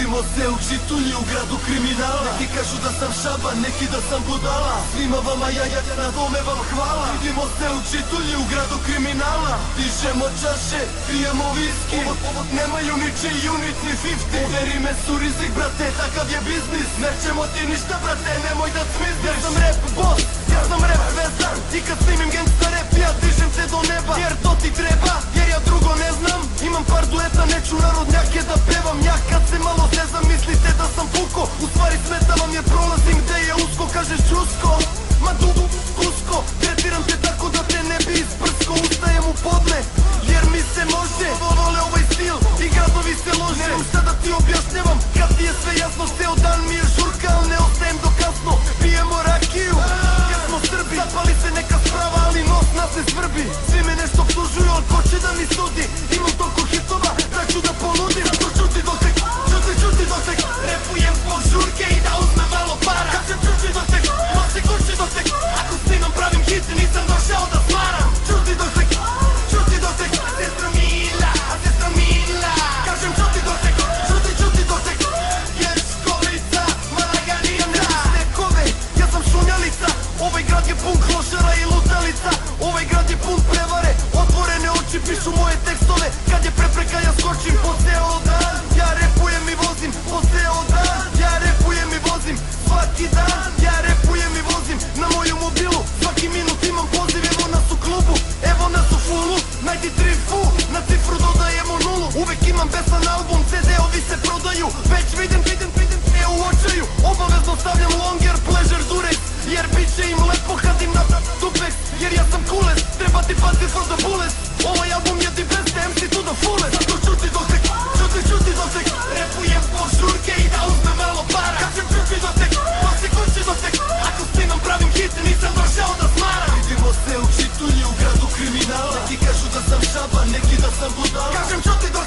Vidimo se u Čitulji u gradu kriminala. Neki kažu da sam šaban, neki da sam budala. Svima vama ja na tome vam hvala. Vidimo se u Čitulji u gradu kriminala. Dižemo čaše, pijemo viski. Nemaju ni G-Unit ni 50. Uveri me su rizik brate, takav je biznis. Nećemo ti ništa brate, nemoj da cmizniš. Ja sam rap boss, ja sam rap vezan. I kad snimim gangsta rap ja dižem se do neba. Jer to ti treba, jer ja drugo ne znam. Imam par dueta, neću narodnjake da pevam. Ja kad se malo zezam mislite da sam puko. U stvari smeta vam jer prolazim gde je usko. Kažeš čusko, ma usko. Tretiram te tako da te ne bi isprsko. Ustajem u podne, jer mi se može. Vole ovaj stil i gradovi se lože. Nemam šta da ti objašnjavam, kad ti je sve jasno. Ceo dan mi je žurka, al ne ostajem do kasno. Pijemo rakiju, jer smo Srbi. Zapali se neka sprava, ali nos nas ne svrbi. Svi me nešto optužuju, al ko će da mi sudi? Imam toliko hitova, da ću da poludim. Zato čuti dok se repujem zbog žurke i da uzmem malo para. Kad ćem čuti dok se ako snimam pravim hit, nisam došao da smaram. Čuti dok se sestra Mila. Kažem čuti dok se ješkolica, Malaganina. Stekove, ja sam šunjalica. Ovaj grad je pun klošara i lutalica. Ovaj grad je pun prevare, otvorene oči pišu moje tekstove. Kad je prepreka ja skočim po ceo dan. Ja repujem i vozim po ceo dan. Ja repujem i vozim svaki dan. Ja repujem i vozim na moju mobilu. Svaki minut imam poziv, evo nas u klubu, evo nas u fullu. Najdi 3 fu, na cifru dodajemo nulu. Uvek imam besan album, CD-ovi se prodaju. Već vidim sve u očaju. Obavezno stavljam longer, pleasure, durex. Jer bit će im lepo kad im napravim dupex. Jer ja sam coolest, treba ti pati for the bullets. Ovaj album je ti beste, MC to the fullest. Zato čuti dok se repujem zbog žurke i da uzmem malo para. Kad ćem čuti dok se ako snimam pravim hit, nisam došao da smaram. Vidimo se u Čitulji u gradu kriminala. Neki kažu da sam šaban, neki da sam budala. Kažem čuti dok